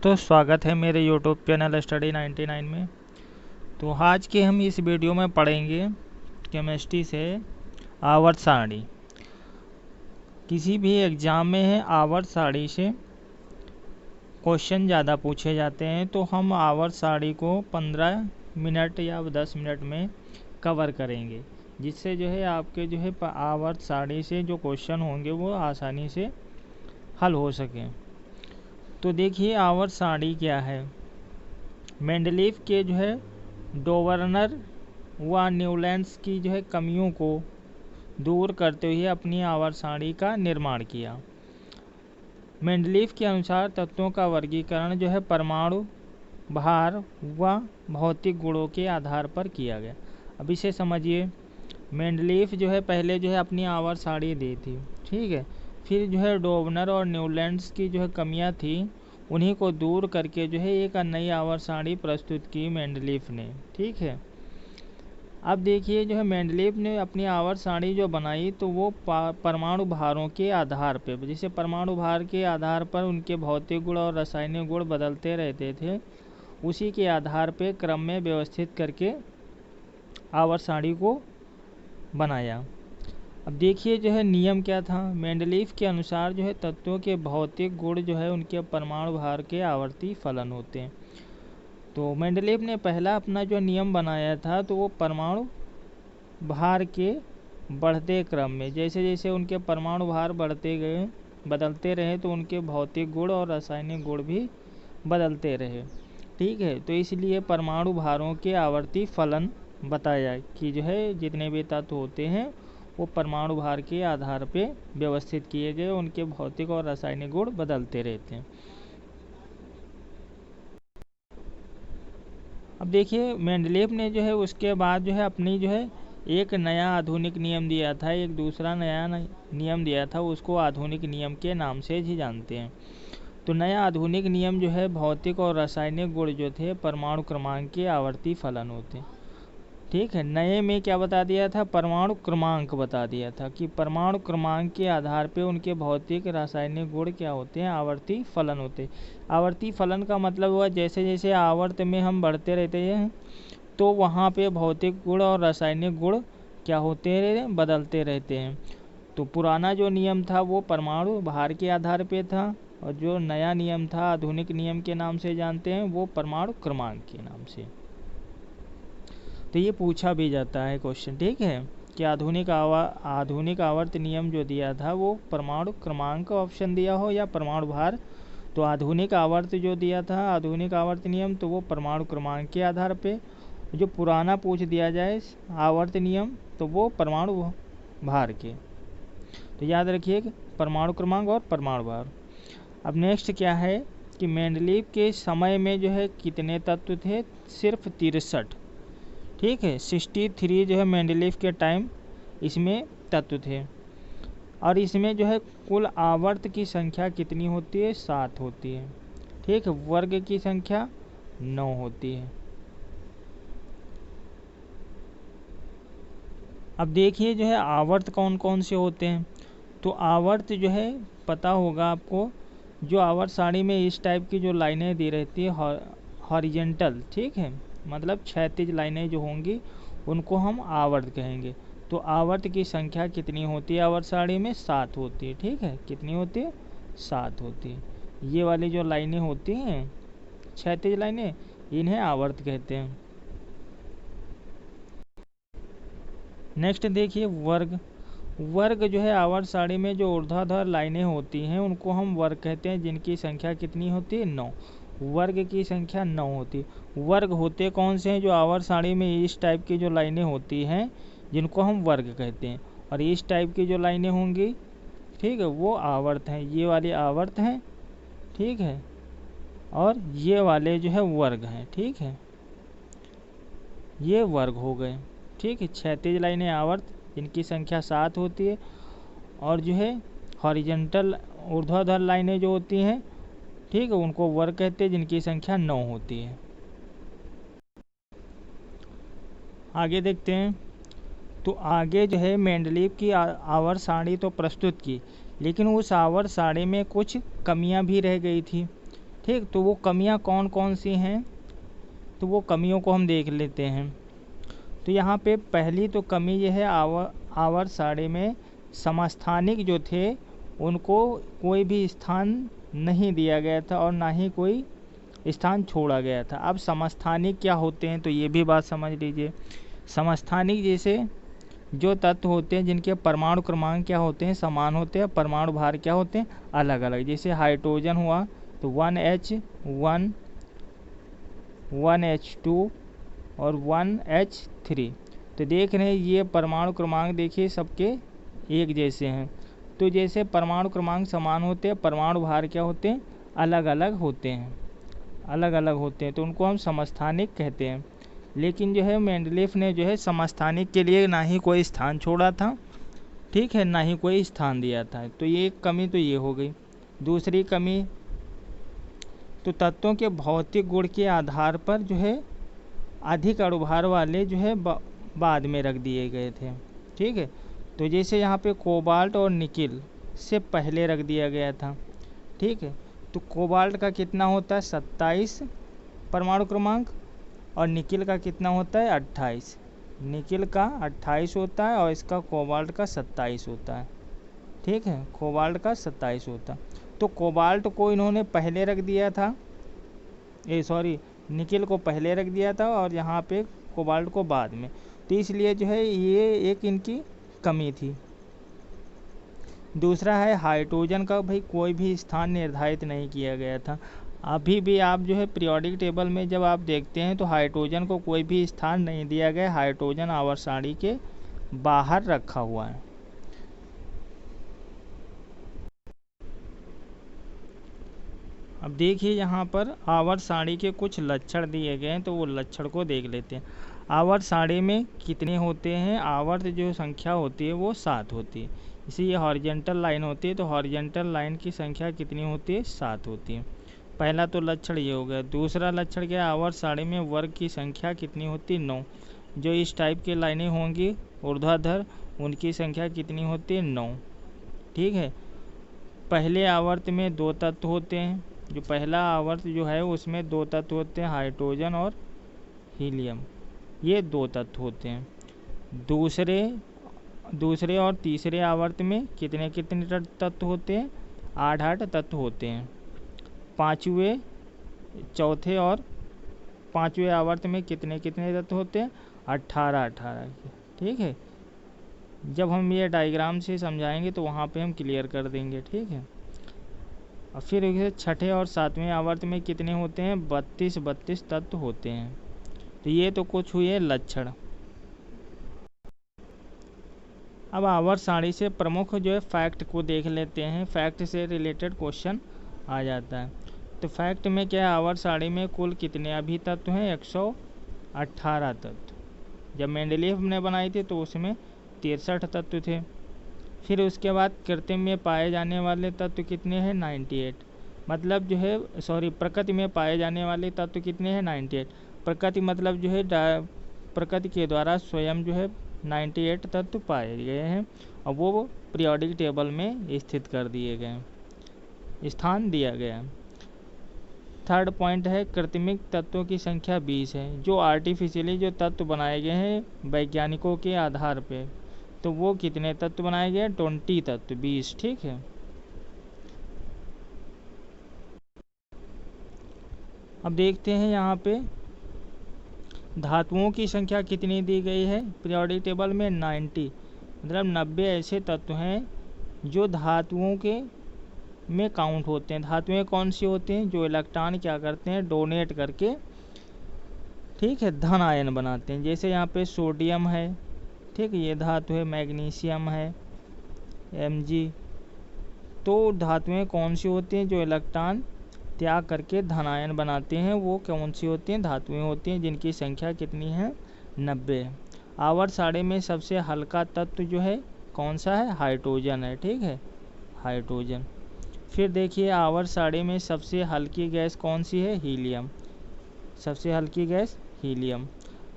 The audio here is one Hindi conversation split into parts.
दोस्तों, स्वागत है मेरे YouTube चैनल स्टडी 99 में। तो आज के हम इस वीडियो में पढ़ेंगे केमिस्ट्री से आवर्त सारणी। किसी भी एग्ज़ाम में है आवर्त सारणी से क्वेश्चन ज़्यादा पूछे जाते हैं, तो हम आवर्त सारणी को 15 मिनट या 10 मिनट में कवर करेंगे, जिससे जो है आपके जो है आवर्त सारणी से जो क्वेश्चन होंगे वो आसानी से हल हो सकें। तो देखिए आवर्त सारणी क्या है। मेंडलीव के जो है डोवर्नर व न्यूलैंड्स की जो है कमियों को दूर करते हुए अपनी आवर्त सारणी का निर्माण किया। मेंडलीव के अनुसार तत्वों का वर्गीकरण जो है परमाणु भार व भौतिक गुणों के आधार पर किया गया। अब इसे समझिए। मेंडलीव जो है पहले जो है अपनी आवर्त सारणी दी थी, ठीक है। फिर जो है डोवर्नर और न्यूलैंड्स की जो है कमियां थी, उन्हीं को दूर करके जो है एक नई आवर्त सारणी प्रस्तुत की मेंडलीव ने, ठीक है। अब देखिए जो है मेंडलीव ने अपनी आवर्त सारणी जो बनाई, तो वो परमाणु भारों के आधार पे, जैसे परमाणु भार के आधार पर उनके भौतिक गुण और रासायनिक गुण बदलते रहते थे, उसी के आधार पे क्रम में व्यवस्थित करके आवर्त सारणी को बनाया। अब देखिए जो है नियम क्या था। मेंडलीव के अनुसार जो है तत्वों के भौतिक गुण जो है उनके परमाणु भार के आवर्ती फलन होते हैं। तो मेंडलीव ने पहला अपना जो नियम बनाया था, तो वो परमाणु भार के बढ़ते क्रम में, जैसे जैसे उनके परमाणु भार बढ़ते गए, बदलते रहे, तो उनके भौतिक गुण और रासायनिक गुण भी बदलते रहे, ठीक है। तो इसलिए परमाणु भारों के आवर्ती फलन बताया कि जो है जितने भी तत्व होते हैं वो परमाणु भार के आधार पे व्यवस्थित किए गए, उनके भौतिक और रासायनिक गुण बदलते रहते हैं। अब देखिए मेंडलीव ने जो है उसके बाद जो है अपनी जो है एक नया आधुनिक नियम दिया था, एक दूसरा नया नियम दिया था, उसको आधुनिक नियम के नाम से ही जानते हैं। तो नया आधुनिक नियम जो है भौतिक और रासायनिक गुण जो थे परमाणु क्रमांक के आवर्ती फलन होते हैं, ठीक है। नए में क्या बता दिया था, परमाणु क्रमांक बता दिया था कि परमाणु क्रमांक के आधार पे उनके भौतिक रासायनिक गुण क्या होते हैं, आवर्ती फलन होते हैं। आवर्ती फलन का मतलब हुआ जैसे जैसे आवर्त में हम बढ़ते रहते हैं, तो वहाँ पे भौतिक गुण और रासायनिक गुण क्या होते हैं, बदलते रहते हैं। तो पुराना जो नियम था वो परमाणु भार के आधार पे था, और जो नया नियम था आधुनिक नियम के नाम से जानते हैं वो परमाणु क्रमांक के नाम से। तो ये पूछा भी जाता है क्वेश्चन, ठीक है, कि आधुनिक आवर्त नियम जो दिया था वो परमाणु क्रमांक ऑप्शन दिया हो या परमाणु भार। तो आधुनिक आवर्त जो दिया था आधुनिक आवर्त नियम, तो वो परमाणु क्रमांक के आधार पे। जो पुराना पूछ दिया जाए आवर्त नियम, तो वो परमाणु भार के। तो याद रखिए परमाणु क्रमांक और परमाणु भार। अब नेक्स्ट क्या है कि मेंडलीव के समय में जो है कितने तत्व थे, सिर्फ 63, ठीक है। 63 जो है मेंडलीव के टाइम इसमें तत्व थे, और इसमें जो है कुल आवर्त की संख्या कितनी होती है, 7 होती है, ठीक है। वर्ग की संख्या 9 होती है। अब देखिए जो है आवर्त कौन कौन से होते हैं। तो आवर्त जो है पता होगा आपको, जो आवर्त सारणी में इस टाइप की जो लाइनें दी रहती है हॉरिजेंटल, ठीक है, मतलब क्षैतिज लाइनें जो होंगी उनको हम आवर्त कहेंगे। तो आवर्त की संख्या कितनी होती है आवर्त सारणी में, 7 होती है, ठीक है। कितनी होती है, 7 होती है। ये वाली जो लाइनें होती हैं क्षैतिज लाइनें, इन्हें आवर्त कहते हैं। नेक्स्ट देखिए वर्ग। वर्ग जो है आवर्त सारणी में जो ऊर्ध्वाधर लाइनें होती हैं उनको हम वर्ग कहते हैं, जिनकी संख्या कितनी होती है, 9। वर्ग की संख्या 9 होती है। वर्ग होते कौन से हैं, जो आवर्त सारणी में इस टाइप की जो लाइनें होती हैं जिनको हम वर्ग कहते हैं, और इस टाइप की जो लाइनें होंगी, ठीक है, वो आवर्त हैं। ये वाले आवर्त हैं, ठीक है, और ये वाले जो है वर्ग हैं, ठीक है, ये वर्ग हो गए, ठीक है। क्षैतिज लाइनें आवर्त जिनकी संख्या 7 होती है, और जो है हॉरिजेंटल ऊर्ध्वाधर लाइनें जो होती हैं, ठीक है, उनको वर्ग कहते हैं, जिनकी संख्या 9 होती है। आगे देखते हैं। तो आगे जो है मेंडलीव की आवर्त सारणी तो प्रस्तुत की, लेकिन उस आवर्त सारणी में कुछ कमियां भी रह गई थी, ठीक, तो वो कमियां कौन कौन सी हैं, तो वो कमियों को हम देख लेते हैं। तो यहाँ पे पहली तो कमी ये है, आवर्त सारणी में समस्थानिक जो थे उनको कोई भी स्थान नहीं दिया गया था और ना ही कोई स्थान छोड़ा गया था। अब समस्थानिक क्या होते हैं, तो ये भी बात समझ लीजिए। समस्थानिक जैसे जो तत्व होते हैं जिनके परमाणु क्रमांक क्या होते हैं, समान होते हैं, परमाणु भार क्या होते हैं, अलग अलग। जैसे हाइड्रोजन हुआ तो 1H1 1H2 और 1H3। तो देख रहे हैं ये परमाणु क्रमांक देखिए सबके एक जैसे हैं। तो जैसे परमाणु क्रमांक समान होते हैं, परमाणु भार क्या होते हैं, अलग अलग होते हैं, अलग अलग होते हैं, तो उनको हम समस्थानिक कहते हैं। लेकिन जो है मेंडलीफ ने जो है समस्थानिक के लिए ना ही कोई स्थान छोड़ा था, ठीक है, ना ही कोई स्थान दिया था। तो ये एक कमी तो ये हो गई। दूसरी कमी, तो तत्वों के भौतिक गुण के आधार पर जो है अधिक अणुभार वाले जो है बाद में रख दिए गए थे, ठीक है। तो जैसे यहाँ पे कोबाल्ट और निकिल से पहले रख दिया गया था, ठीक है। तो कोबाल्ट का कितना होता है, 27 परमाणु क्रमांक, और निकिल का कितना होता है, 28। निकिल का 28 होता है और इसका कोबाल्ट का 27 होता है, ठीक है, कोबाल्ट का 27 होता है। तो कोबाल्ट को इन्होंने पहले रख दिया था, निकिल को पहले रख दिया था और यहाँ पे कोबाल्ट को बाद में। तो इसलिए जो है ये एक इनकी कमी थी। दूसरा है हाइड्रोजन का भाई कोई भी स्थान निर्धारित नहीं किया गया था। अभी भी आप जो है पीरियोडिक टेबल में जब आप देखते हैं तो हाइड्रोजन को कोई भी स्थान नहीं दिया गया, हाइड्रोजन आवर्त सारणी के बाहर रखा हुआ है। अब देखिए यहाँ पर आवर्त सारणी के कुछ लक्षण दिए गए हैं, तो वो लक्षण को देख लेते हैं। आवर्त सारणी में कितने होते हैं, आवर्त जो संख्या होती है वो 7 होती है। इसे ये हॉरिजेंटल लाइन होती है, तो हॉरिजेंटल लाइन की संख्या कितनी होती है, 7 होती है। पहला तो लक्षण ये हो गया। दूसरा लक्षण क्या है, आवर्त सारणी में वर्ग की संख्या कितनी होती है, 9। जो इस टाइप की लाइनें होंगी ऊर्ध्वाधर उनकी संख्या कितनी होती है, 9, ठीक है। पहले आवर्त में 2 तत्व होते हैं, जो पहला आवर्त जो है उसमें 2 तत्व होते हैं, हाइड्रोजन और हीलियम, ये 2 तत्व होते हैं। दूसरे और तीसरे आवर्त में कितने कितने तत्व होते हैं, 8 तत्व होते हैं। चौथे और पांचवें आवर्त में कितने कितने तत्व होते हैं, 18, ठीक है। जब हम ये डायग्राम से समझाएंगे तो वहाँ पे हम क्लियर कर देंगे, ठीक है। और फिर छठे और सातवें आवर्त में कितने होते हैं, 32 तत्व होते हैं। तो ये तो कुछ हुए लक्षण। अब आवर्त सारणी से प्रमुख जो है फैक्ट को देख लेते हैं। फैक्ट से रिलेटेड क्वेश्चन आ जाता है। तो फैक्ट में क्या है, आवर्त सारणी में कुल कितने अभी तत्व हैं, 118 तत्व। जब मेंडलीफ ने बनाई थी तो उसमें 63 तत्व थे। फिर उसके बाद कृत्रिम में पाए जाने वाले तत्व कितने हैं, 98। मतलब जो है प्रकृति में पाए जाने वाले तत्व कितने हैं, 98। प्रकृति मतलब जो है प्रकृति के द्वारा स्वयं जो है 98 तत्व पाए गए हैं और वो पीरियोडिक टेबल में स्थित कर दिए गए, स्थान दिया गया। थर्ड पॉइंट है कृत्रिमिक तत्वों की संख्या 20 है। जो आर्टिफिशियली जो तत्व बनाए गए हैं वैज्ञानिकों के आधार पे, तो वो कितने तत्व बनाए गए, 20 तत्व, 20, ठीक है। अब देखते हैं यहाँ पे धातुओं की संख्या कितनी दी गई है पीरियोडिक टेबल में, 90। मतलब 90 ऐसे तत्व हैं जो धातुओं के में काउंट होते हैं। धातुएं कौन सी होती हैं, जो इलेक्ट्रॉन क्या करते हैं, डोनेट करके, ठीक है, धन आयन बनाते हैं। जैसे यहाँ पे सोडियम है, ठीक है, ये धातु है, मैग्नीशियम है, Mg। तो धातुएं कौन सी होती हैं जो इलेक्ट्रॉन त्याग करके धन आयन बनाते हैं, वो कौन सी होती हैं, धातुएं होती हैं जिनकी संख्या कितनी है, 90। आवर्त सारणी में सबसे हल्का तत्व जो है कौन सा है, हाइड्रोजन है, ठीक है, हाइड्रोजन। फिर देखिए आवर्त सारणी में सबसे हल्की गैस कौन सी है, हीलियम, सबसे हल्की गैस हीलियम।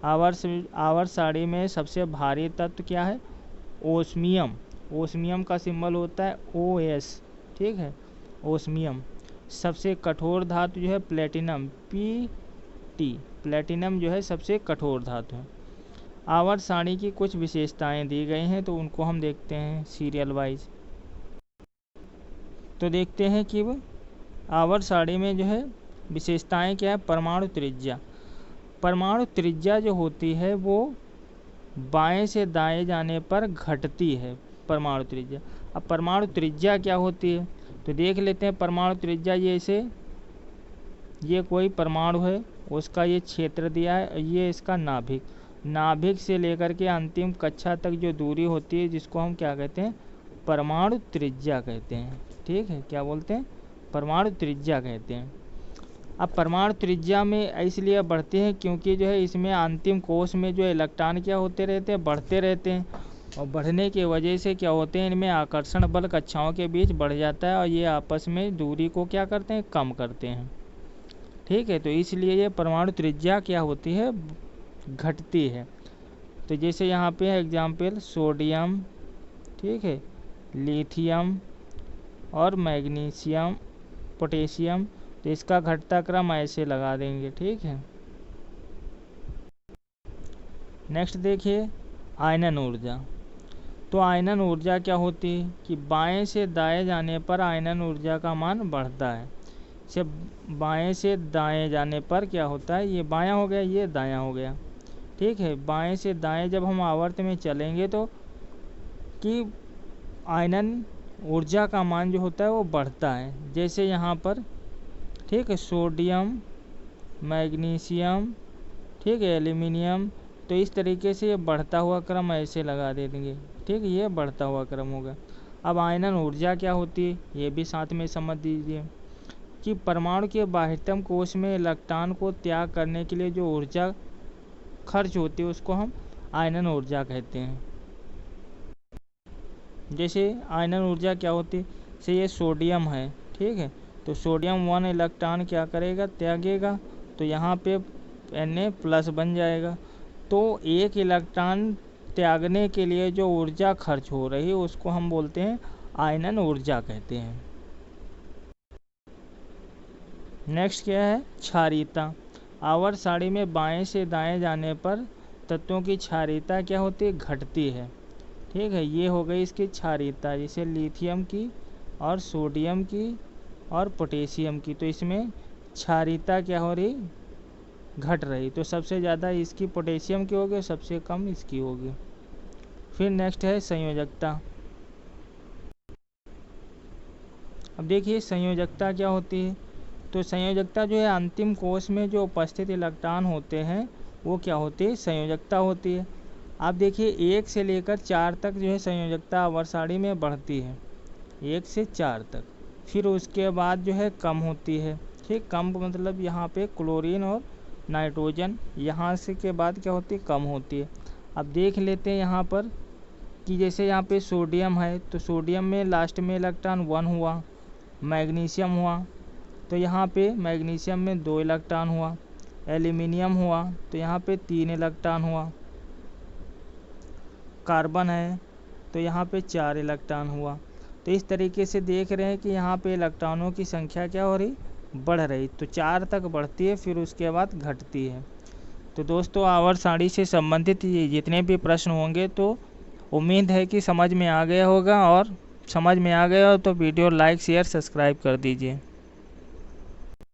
आवर्त सारणी में सबसे भारी तत्व क्या है, ओस्मियम। ओस्मियम का सिंबल होता है OS, ठीक है, ओस्मियम। सबसे कठोर धातु जो है प्लेटिनम, Pt, प्लेटिनम जो है सबसे कठोर धातु है। आवर्त सारणी की कुछ विशेषताएं दी गई हैं, तो उनको हम देखते हैं सीरियल वाइज। तो देखते हैं कि वो आवर्त सारणी में जो है विशेषताएं क्या है। परमाणु त्रिज्या, परमाणु त्रिज्या जो होती है वो बाएं से दाएं जाने पर घटती है परमाणु त्रिज्या। अब परमाणु त्रिज्या क्या होती है तो देख लेते हैं। परमाणु त्रिज्या ये कोई परमाणु है, उसका ये क्षेत्र दिया है, ये इसका नाभिक, नाभिक से लेकर के अंतिम कक्षा तक जो दूरी होती है जिसको हम क्या कहते हैं, परमाणु त्रिज्या कहते हैं। ठीक है, क्या बोलते हैं, परमाणु त्रिज्या कहते हैं। अब परमाणु त्रिज्या में इसलिए बढ़ते हैं क्योंकि जो है इसमें अंतिम कोश में जो इलेक्ट्रॉन क्या होते रहते हैं, बढ़ते रहते हैं, और बढ़ने की वजह से क्या होते हैं, इनमें आकर्षण बल कक्षाओं के बीच बढ़ जाता है और ये आपस में दूरी को क्या करते हैं, कम करते हैं। ठीक है, तो इसलिए ये परमाणु त्रिज्या क्या होती है, घटती है। तो जैसे यहाँ पे है एग्जाम्पल सोडियम, ठीक है, लिथियम और मैग्नीशियम, पोटेशियम, तो इसका घटता क्रम ऐसे लगा देंगे। ठीक है, नेक्स्ट देखिए आयनन ऊर्जा। तो आयनन ऊर्जा क्या होती है कि बाएं से दाएं जाने पर आयनन ऊर्जा का मान बढ़ता है। से बाएं से दाएं जाने पर क्या होता है, ये बायां हो गया, ये दायां हो गया। ठीक है, बाएं से दाएं जब हम आवर्त में चलेंगे तो कि आयनन ऊर्जा का मान जो होता है वो बढ़ता है। जैसे यहाँ पर ठीक है, सोडियम, मैग्नीशियम, ठीक है, एल्यूमिनियम, तो इस तरीके से ये बढ़ता हुआ क्रम ऐसे लगा दे देंगे। ठीक है, ये बढ़ता हुआ क्रम होगा। अब आयनन ऊर्जा क्या होती है ये भी साथ में समझ दीजिए कि परमाणु के बाह्यतम कोश में इलेक्ट्रॉन को त्याग करने के लिए जो ऊर्जा खर्च होती है उसको हम आयनन ऊर्जा कहते हैं। जैसे आयनन ऊर्जा क्या होती है, जैसे ये सोडियम है, ठीक है, तो सोडियम 1 इलेक्ट्रॉन क्या करेगा, त्यागेगा, तो यहाँ पे Na+ बन जाएगा। तो एक इलेक्ट्रॉन त्यागने के लिए जो ऊर्जा खर्च हो रही है उसको हम बोलते हैं आयनन ऊर्जा कहते हैं। नेक्स्ट क्या है, क्षारीयता। आवर्त सारणी में बाएं से दाएं जाने पर तत्वों की क्षारीयता क्या होती है, घटती है। ठीक है, ये हो गई इसकी क्षारीयता, जैसे लिथियम की और सोडियम की और पोटेशियम की। तो इसमें क्षारीयता क्या हो रही, घट रही। तो सबसे ज़्यादा इसकी पोटेशियम की होगी, सबसे कम इसकी होगी। फिर नेक्स्ट है संयोजकता। अब देखिए संयोजकता क्या होती है। तो संयोजकता जो है अंतिम कोश में जो उपस्थित इलेक्ट्रॉन होते हैं वो क्या होती है, संयोजकता होती है। आप देखिए 1 से लेकर 4 तक जो है संयोजकता आवर्त सारणी में बढ़ती है, 1 से 4 तक। फिर उसके बाद जो है कम होती है। ठीक, कम मतलब यहाँ पे क्लोरीन और नाइट्रोजन, यहाँ से के बाद क्या होती है, कम होती है। अब देख लेते हैं यहाँ पर कि जैसे यहाँ पे सोडियम है, तो सोडियम में लास्ट में इलेक्ट्रॉन 1 हुआ, मैग्नीशियम हुआ, तो यहाँ पे मैग्नीशियम में 2 इलेक्ट्रॉन हुआ, एल्यूमिनियम हुआ तो यहाँ पे 3 इलेक्ट्रॉन हुआ, कार्बन है तो यहाँ पे 4 इलेक्ट्रॉन हुआ। तो इस तरीके से देख रहे हैं कि यहाँ पे इलेक्ट्रॉनों की संख्या क्या हो रही, बढ़ रही। तो 4 तक बढ़ती है, फिर उसके बाद घटती है। तो दोस्तों आवर्त सारणी से संबंधित जितने भी प्रश्न होंगे तो उम्मीद है कि समझ में आ गया होगा, और समझ में आ गया हो तो वीडियो लाइक शेयर सब्सक्राइब कर दीजिए।